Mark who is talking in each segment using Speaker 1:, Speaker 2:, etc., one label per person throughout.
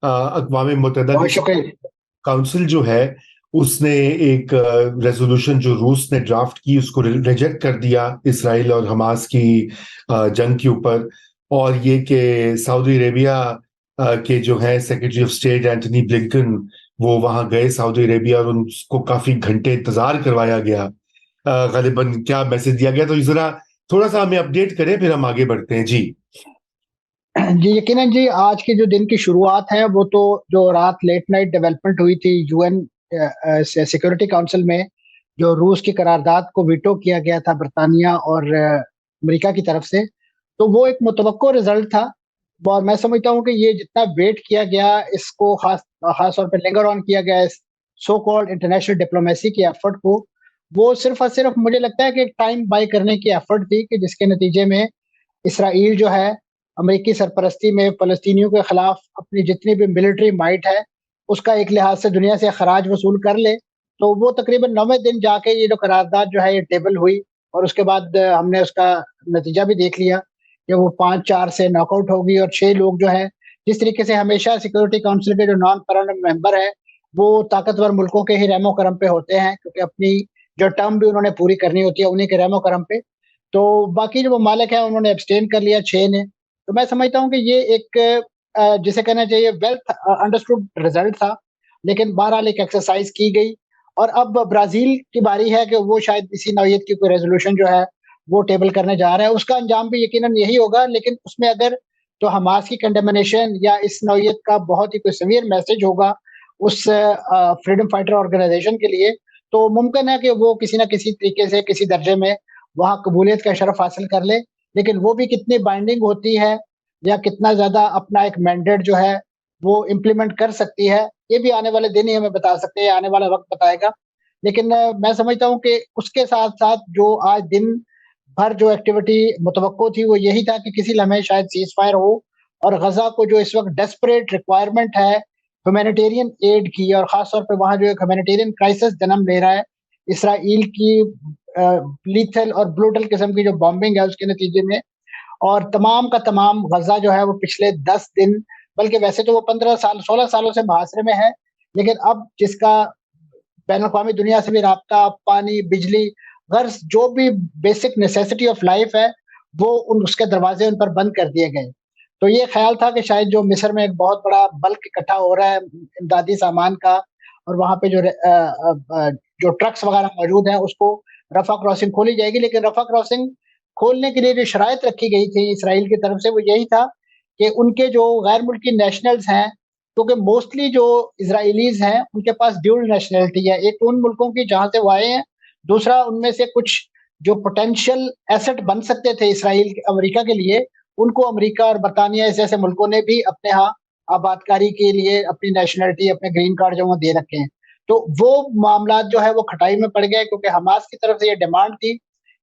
Speaker 1: اقوام متحدہ
Speaker 2: بہت
Speaker 1: کی
Speaker 2: شکریہ.
Speaker 1: کاؤنسل جو ہے اس نے ایک ریزولوشن جو روس نے ڈرافٹ کی اس کو ریجیکٹ کر دیا اسرائیل اور حماس کی جنگ کے اوپر. اور یہ کہ سعودی عربیہ کے جو ہے secretary of state Antony Blinken وہ وہاں گئے سعودی عربیہ اور ان کو کافی گھنٹے انتظار کروایا گیا. غالباً کیا میسج دیا گیا, تو ذرا تھوڑا سا ہمیں اپڈیٹ کریں پھر ہم آگے بڑھتے ہیں. جی
Speaker 2: جی یقیناً جی، آج کی جو دن کی شروعات ہے وہ تو جو رات لیٹ نائٹ ڈیولپمنٹ ہوئی تھی یو این سیکورٹی کاؤنسل میں، جو روس کی قرارداد کو ویٹو کیا گیا تھا برطانیہ اور امریکہ کی طرف سے، تو وہ ایک متوقع رزلٹ تھا. اور میں سمجھتا ہوں کہ یہ جتنا ویٹ کیا گیا، اس کو خاص طور پہ لنگر آن کیا گیا اس سو کالڈ انٹرنیشنل ڈپلومیسی کی ایفرٹ کو، وہ صرف اور صرف مجھے لگتا ہے کہ ایک ٹائم بائی کرنے کی ایفرٹ تھی، کہ جس کے نتیجے میں اسرائیل جو ہے امریکی سرپرستی میں فلسطینیوں کے خلاف اپنی جتنی بھی ملٹری مائٹ ہے اس کا ایک لحاظ سے دنیا سے خراج وصول کر لے. تو وہ تقریباً 9ویں دن جا کے یہ جو قرارداد جو ہے یہ ٹیبل ہوئی، اور اس کے بعد ہم نے اس کا نتیجہ بھی دیکھ لیا کہ وہ 5-4 سے ناک آؤٹ ہوگی، اور 6 لوگ جو ہے، جس طریقے سے ہمیشہ سیکورٹی کاؤنسل کے جو نان پرماننٹ ممبر ہے وہ طاقتور ملکوں کے ہی رحم و کرم پہ ہوتے ہیں، کیونکہ اپنی جو ٹرم بھی انہوں نے پوری کرنی ہوتی ہے انہیں کے رحم و کرم پہ. تو باقی جو ممالک ہیں انہوں نے ابسٹین کر لیا 6 نے. تو میں سمجھتا ہوں کہ یہ ایک جسے کہنا چاہیے ویلتھ انڈرسٹوڈ رزلٹ تھا، لیکن بہرحال ایک ایکسرسائز کی گئی. اور اب برازیل کی باری ہے کہ وہ شاید اسی نوعیت کی کوئی ریزولوشن جو ہے وہ ٹیبل کرنے جا رہا ہے. اس کا انجام بھی یقیناً یہی ہوگا، لیکن اس میں اگر تو حماس کی کنڈیمنیشن یا اس نوعیت کا بہت ہی کوئی سویر میسج ہوگا اس فریڈم فائٹر آرگنائزیشن کے لیے، تو ممکن ہے کہ وہ کسی نہ کسی طریقے سے کسی درجے میں وہاں قبولیت کا شرف حاصل کر لے. لیکن وہ بھی کتنی بائنڈنگ ہوتی ہے یا کتنا زیادہ اپنا ایک مینڈیٹ جو ہے وہ امپلیمنٹ کر سکتی ہے، یہ بھی آنے والے دن ہی ہمیں بتا سکتے ہیں، آنے والا وقت بتائے گا. لیکن میں سمجھتا ہوں کہ اس کے ساتھ ساتھ جو آج دن بھر جو ایکٹیویٹی متوقع تھی وہ یہی تھا کہ کسی لمحے شاید سیز فائر ہو، اور غزہ کو جو اس وقت ڈیسپریٹ ریکوائرمنٹ ہے ہیومینیٹیرین ایڈ کی، اور خاص طور پہ وہاں جو ایک ہیومینیٹیرین کرائسس جنم لے رہا ہے اسرائیل کی لیتھل اور بروٹل قسم کی جو بامبنگ ہے اس کے نتیجے میں، اور تمام کا تمام غزہ جو ہے وہ پچھلے 10 دن، بلکہ ویسے تو وہ 16 سالوں سے محاصرے میں ہے، لیکن اب جس کا بین الاقوامی دنیا سے بھی رابطہ، پانی، بجلی، غرض جو بھی بیسک نیسیسٹی آف لائف ہے وہ اس کے دروازے ان پر بند کر دیے گئے. تو یہ خیال تھا کہ شاید جو مصر میں ایک بہت بڑا بلک اکٹھا ہو رہا ہے امدادی سامان کا، اور وہاں پہ جو ٹرکس وغیرہ موجود ہیں اس کو رفح کراسنگ کھولی جائے گی. لیکن رفح کراسنگ کھولنے کے لیے جو شرائط رکھی گئی تھی اسرائیل کی طرف سے وہ یہی تھا کہ ان کے جو غیر ملکی نیشنلز ہیں، کیونکہ موسٹلی جو اسرائیلیز ہیں ان کے پاس ڈیول نیشنلٹی ہے، ایک ان ملکوں کی جہاں سے وہ آئے ہیں، دوسرا ان میں سے کچھ جو پوٹینشیل ایسٹ بن سکتے تھے اسرائیل امریکہ کے لیے، ان کو امریکہ اور برطانیہ ایسے ملکوں نے بھی اپنے ہاں آبادکاری کے لیے اپنی نیشنلٹی، اپنے گرین کارڈ جو وہ دے رکھے ہیں. تو وہ معاملات جو ہے وہ کھٹائی میں پڑ گئے، کیونکہ حماس کی طرف سے یہ ڈیمانڈ تھی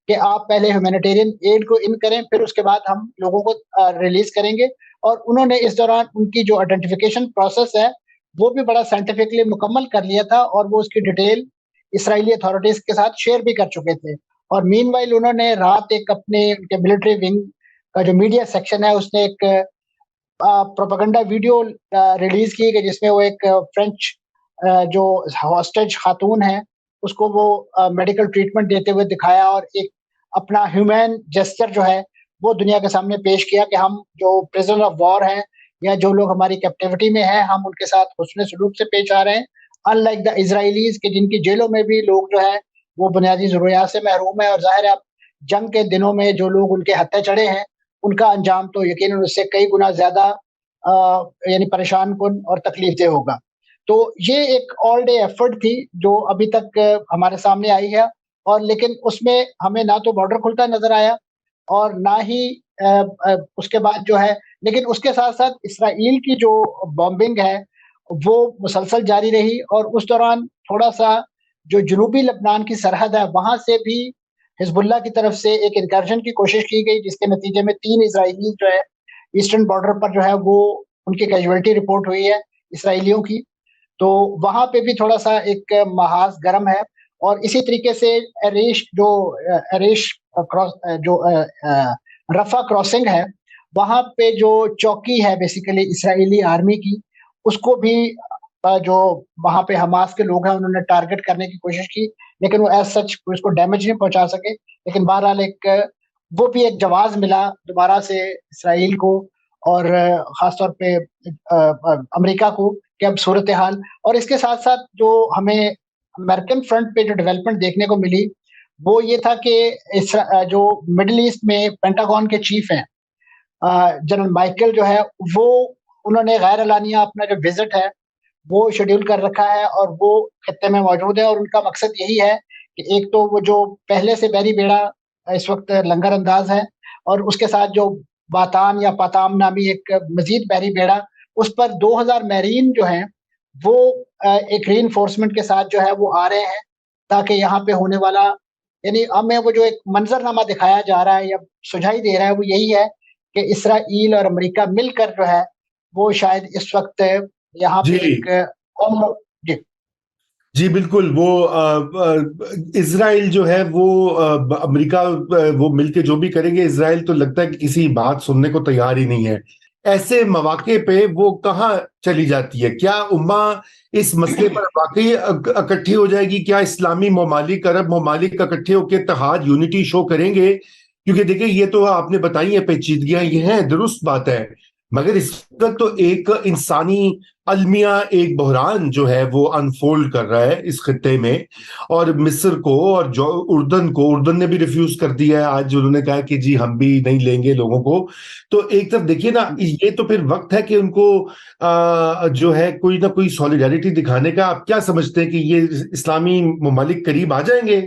Speaker 2: کہ آپ پہلے ہیومینیٹیرین ایڈ کو ان کریں، پھر اس کے بعد ہم لوگوں کو ریلیز کریں گے. اور انہوں نے اس دوران ان کی جو آئیڈینٹیفیکیشن پروسیس ہے وہ بھی بڑا سائنٹیفکلی مکمل کر لیا تھا، اور وہ اس کی ڈیٹیل اسرائیلی اتھارٹیز کے ساتھ شیئر بھی کر چکے تھے. اور مین وائل انہوں نے رات ایک اپنے ان کے ملٹری ونگ کا جو میڈیا سیکشن ہے اس نے ایک پروپیگنڈا ویڈیو ریلیز کی کہ جس میں وہ ایک فرینچ جو ہاسٹیج خاتون ہے اس کو وہ میڈیکل ٹریٹمنٹ دیتے ہوئے دکھایا، اور ایک اپنا ہیومن جسچر جو ہے وہ دنیا کے سامنے پیش کیا کہ ہم جو پریزنر آف وار ہیں یا جو لوگ ہماری کیپٹیوٹی میں ہیں ہم ان کے ساتھ حسن سلوک سے پیش آ رہے ہیں، ان لائک دا اسرائیلیز کہ جن کی جیلوں میں بھی لوگ جو ہے وہ بنیادی ضروریات سے محروم ہیں. اور ظاہر ہے اب جنگ کے دنوں میں جو لوگ ان کے ہتھے چڑھے ہیں ان کا انجام تو یقیناً اس سے کئی گنا زیادہ یعنی پریشان کن اور تکلیف دہ ہوگا. تو یہ ایک آل ڈے ایفرٹ تھی جو ابھی تک ہمارے سامنے آئی ہے، اور لیکن اس میں ہمیں نہ تو بارڈر کھلتا نظر آیا اور نہ ہی اس کے بعد جو ہے، لیکن اس کے ساتھ ساتھ اسرائیل کی جو بامبنگ ہے وہ مسلسل جاری رہی. اور اس دوران تھوڑا سا جو جنوبی لبنان کی سرحد ہے وہاں سے بھی حزب اللہ کی طرف سے ایک انکرجن کی کوشش کی گئی، جس کے نتیجے میں 3 اسرائیلی جو ہے ایسٹرن بارڈر پر جو ہے وہ ان کی کیجویلٹی رپورٹ ہوئی ہے اسرائیلیوں کی. تو وہاں پہ بھی تھوڑا سا ایک محاذ گرم ہے. اور اسی طریقے سے جو رفح کراسنگ ہے وہاں پہ جو چوکی ہے بیسیکلی اسرائیلی آرمی کی، اس کو بھی جو وہاں پہ حماس کے لوگ ہیں انہوں نے ٹارگٹ کرنے کی کوشش کی، لیکن وہ ایز سچ اس کو ڈیمیج نہیں پہنچا سکے. لیکن بہرحال وہ بھی ایک جواز ملا دوبارہ سے اسرائیل کو اور خاص طور پہ امریکہ کو کہ اب صورتحال. اور اس کے ساتھ ساتھ جو ہمیں امریکن فرنٹ پہ جو ڈیولپمنٹ دیکھنے کو ملی وہ یہ تھا کہ جو مڈل ایسٹ میں پینٹاگون کے چیف ہیں جنرل مائیکل جو ہے وہ انہوں نے غیر اعلانیہ اپنا جو وزٹ ہے وہ شیڈیول کر رکھا ہے اور وہ خطے میں موجود ہے. اور ان کا مقصد یہی ہے کہ ایک تو وہ جو پہلے سے بحری بیڑا اس وقت لنگر انداز ہے اور اس کے ساتھ جو باتان یا پاتام نامی ایک مزید بحری بیڑا اس پر 2000 میرین جو ہیں وہ ایک ری انفورسمنٹ کے ساتھ جو ہے وہ آ رہے ہیں تاکہ یہاں پہ ہونے والا یعنی ہمیں وہ جو ایک منظر نامہ دکھایا جا رہا ہے یا سجھائی دے رہا ہے وہ یہی ہے کہ اسرائیل اور امریکہ مل کر جو ہے وہ شاید اس وقت یہاں پہ
Speaker 1: جی
Speaker 2: ایک جی
Speaker 1: جی بالکل. وہ اسرائیل جو ہے وہ امریکہ وہ مل کے جو بھی کریں گے، اسرائیل تو لگتا ہے کہ کسی بات سننے کو تیار ہی نہیں ہے. ایسے مواقع پہ وہ کہاں چلی جاتی ہے؟ کیا امہ اس مسئلے پر واقعی اکٹھی ہو جائے گی؟ کیا اسلامی ممالک، عرب ممالک اکٹھے ہو کے اتحاد، یونٹی شو کریں گے؟ کیونکہ دیکھیں یہ تو آپ نے بتائی ہیں پیچیدگیاں یہ ہیں، درست بات ہے، مگر اس وقت تو ایک انسانی المیہ ایک بحران جو ہے وہ انفولڈ کر رہا ہے اس خطے میں. اور مصر کو اور جو اردن نے بھی ریفیوز کر دیا ہے آج، انہوں نے کہا کہ جی ہم بھی نہیں لیں گے لوگوں کو. تو ایک طرف دیکھیے نا، یہ تو پھر وقت ہے کہ ان کو جو ہے کوئی نہ کوئی سولیڈیرٹی دکھانے کا. آپ کیا سمجھتے ہیں کہ یہ اسلامی ممالک قریب آ جائیں گے؟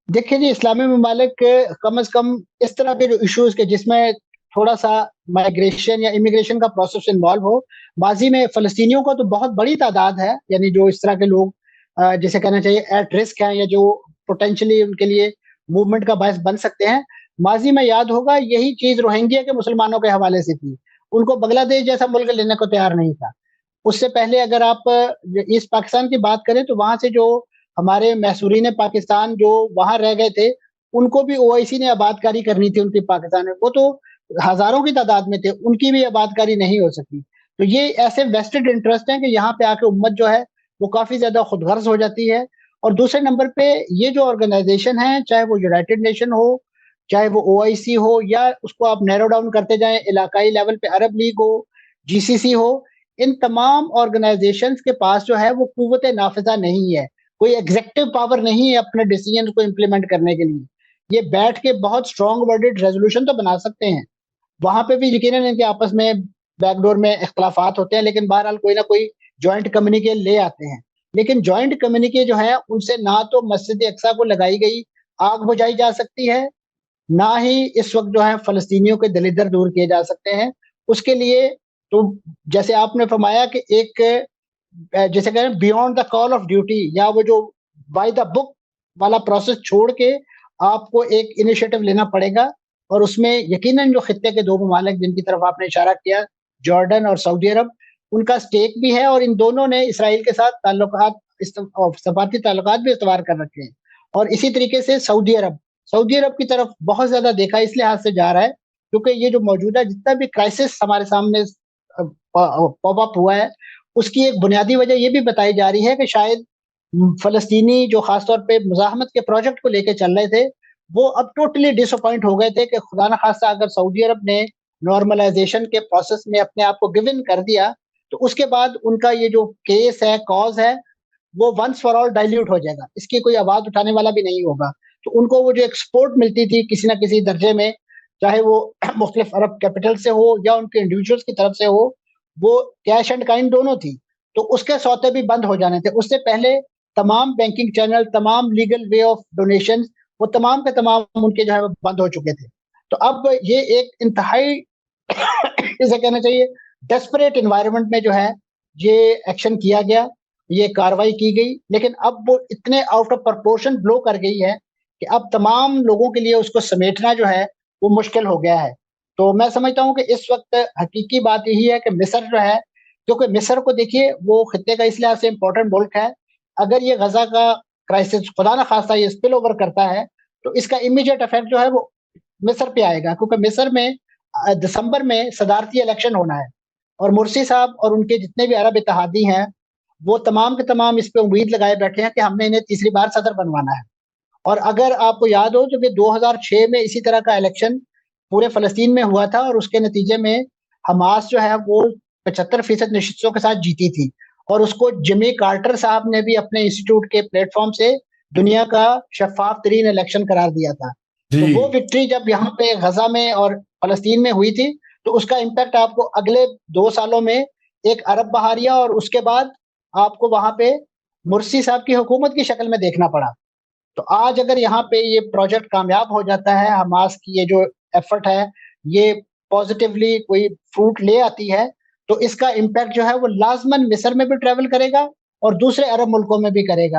Speaker 2: دیکھیں جی، اسلامی ممالک کم از کم اس طرح کے جو ایشوز کے جس میں تھوڑا سا مائگریشن یا امیگریشن کا پروسیس انوالو ہو. ماضی میں فلسطینیوں کو تو بہت بڑی تعداد ہے، یعنی جو اس طرح کے لوگ جسے کہنا چاہیے ایٹ رسک ہیں یا جو پوٹینشلی ان کے لیے موومنٹ کا باعث بن سکتے ہیں. ماضی میں یاد ہوگا یہی چیز روہنگیا کے مسلمانوں کے حوالے سے تھی. ان کو بنگلہ دیش جیسا ملک لینے کو تیار نہیں تھا. اس سے پہلے اگر آپ ایسٹ پاکستان کی بات کریں تو وہاں سے جو ہمارے محصورین پاکستان جو وہاں رہ گئے تھے ان کو بھی او آئی سی نے آباد کاری کرنی تھی ان کی پاکستان میں. وہ تو ہزاروں کی تعداد میں تھے، ان کی بھی آباد کاری نہیں ہو سکی. تو یہ ایسے ویسٹڈ انٹرسٹ ہیں کہ یہاں پہ آ کے امت جو ہے وہ کافی زیادہ خود غرض ہو جاتی ہے. اور دوسرے نمبر پہ یہ جو آرگنائزیشن ہے، چاہے وہ یونائٹڈ نیشن ہو، چاہے وہ او آئی سی ہو، یا اس کو آپ نیرو ڈاؤن کرتے جائیں علاقائی لیول پہ عرب لیگ ہو، جی سی سی ہو، ان تمام آرگنائزیشنز کے پاس جو ہے وہ قوت نافذہ نہیں ہے، کوئی ایگزیکٹو پاور نہیں ہے اپنے ڈیسیجن کو امپلیمنٹ کرنے کے لیے. یہ بیٹھ کے بہت اسٹرانگ ورڈڈ ریزولوشن تو بنا سکتے ہیں، وہاں پہ بھی یقیناً ان کے آپس میں بیک ڈور میں اختلافات ہوتے ہیں، لیکن بہرحال کوئی نہ کوئی جوائنٹ کمیونیکے لے آتے ہیں. لیکن جوائنٹ کمیونیکے جو ہے ان سے نہ تو مسجد اقصیٰ کو لگائی گئی آگ بجھائی جا سکتی ہے، نہ ہی اس وقت جو ہے فلسطینیوں کے دلدر دور کیے جا سکتے ہیں. اس کے لیے تو جیسے آپ نے فرمایا کہ ایک جیسے کہیں beyond the call of duty یا وہ جو بائی دا بک والا پروسیس چھوڑ کے آپ کو ایک انیشیٹو لینا پڑے گا. اور اس میں یقیناً جو خطے کے دو ممالک جن کی طرف آپ نے اشارہ کیا، جارڈن اور سعودی عرب، ان کا سٹیک بھی ہے اور ان دونوں نے اسرائیل کے ساتھ تعلقات سفارتی تعلقات بھی استوار کر رکھے ہیں. اور اسی طریقے سے سعودی عرب کی طرف بہت زیادہ دیکھا اس لحاظ سے جا رہا ہے کیونکہ یہ جو موجودہ جتنا بھی کرائسس ہمارے سامنے پاپ اپ ہوا ہے اس کی ایک بنیادی وجہ یہ بھی بتائی جا رہی ہے کہ شاید فلسطینی جو خاص طور پہ مزاحمت کے پروجیکٹ کو لے کے چل رہے تھے وہ اب ٹوٹلی ڈس اپوائنٹ ہو گئے تھے کہ خدا نخواستہ اگر سعودی عرب نے نارملائزیشن کے پروسیس میں اپنے آپ کو گیون کر دیا تو اس کے بعد ان کا یہ جو کیس ہے، کاز ہے، وہ ونس فار آل ڈائلیوٹ ہو جائے گا، اس کی کوئی آواز اٹھانے والا بھی نہیں ہوگا. تو ان کو وہ جو ایکسپورٹ ملتی تھی کسی نہ کسی درجے میں، چاہے وہ مختلف عرب کیپٹل سے ہو یا ان کے انڈیویجولز کی طرف سے ہو، وہ کیش اینڈ کائنڈ دونوں تھی، تو اس کے سوتے بھی بند ہو جانے تھے. اس سے پہلے تمام بینکنگ چینل، تمام لیگل وے آف ڈونیشن، وہ تمام کے تمام ان کے جو ہے بند ہو چکے تھے. تو اب یہ ایک انتہائی اسے کہنا چاہیے ڈیسپریٹ انوائرمنٹ میں جو ہے یہ ایکشن کیا گیا، یہ کاروائی کی گئی، لیکن اب وہ اتنے آؤٹ آف پرپورشن بلو کر گئی ہے کہ اب تمام لوگوں کے لیے اس کو سمیٹنا جو ہے وہ مشکل ہو گیا ہے. تو میں سمجھتا ہوں کہ اس وقت حقیقی بات یہی ہے کہ مصر جو ہے، کیونکہ مصر کو دیکھیے وہ خطے کا اس لحاظ سے امپورٹنٹ ملک ہے، اگر یہ غزہ کا کرائسس خدا نہ خواستہ یہ اسپل اوور کرتا ہے تو اس کا امیڈیٹ افیکٹ جو ہے وہ مصر پہ آئے گا، کیونکہ مصر میں دسمبر میں صدارتی الیکشن ہونا ہے اور مرسی صاحب اور ان کے جتنے بھی عرب اتحادی ہیں وہ تمام کے تمام اس پہ امید لگائے بیٹھے ہیں کہ ہم نے انہیں تیسری بار صدر بنوانا ہے. اور اگر آپ کو یاد ہو تو 2006 میں اسی طرح کا الیکشن پورے فلسطین میں ہوا تھا اور اس کے نتیجے میں حماس جو ہے وہ 75% نشستوں کے ساتھ جیتی تھی, اور اس کو جمی کارٹر صاحب نے بھی اپنے انسٹیٹیوٹ کے پلیٹ فارم سے دنیا کا شفاف ترین الیکشن قرار دیا تھا. تو وہ
Speaker 1: جی
Speaker 2: وکٹری جب یہاں پہ غزہ میں اور فلسطین میں ہوئی تھی تو اس کا امپیکٹ آپ کو اگلے 2 سالوں میں ایک عرب بحاریہ اور اس کے بعد آپ کو وہاں پہ مرسی صاحب کی حکومت کی شکل میں دیکھنا پڑا. تو آج اگر یہاں پہ یہ پروجیکٹ کامیاب ہو جاتا ہے, حماس کی یہ جو ایفرٹ ہے یہ پازیٹیولی کوئی فروٹ لے آتی ہے, تو اس کا امپیکٹ جو ہے وہ لازماً مصر میں بھی ٹریول کرے گا اور دوسرے عرب ملکوں میں بھی کرے گا.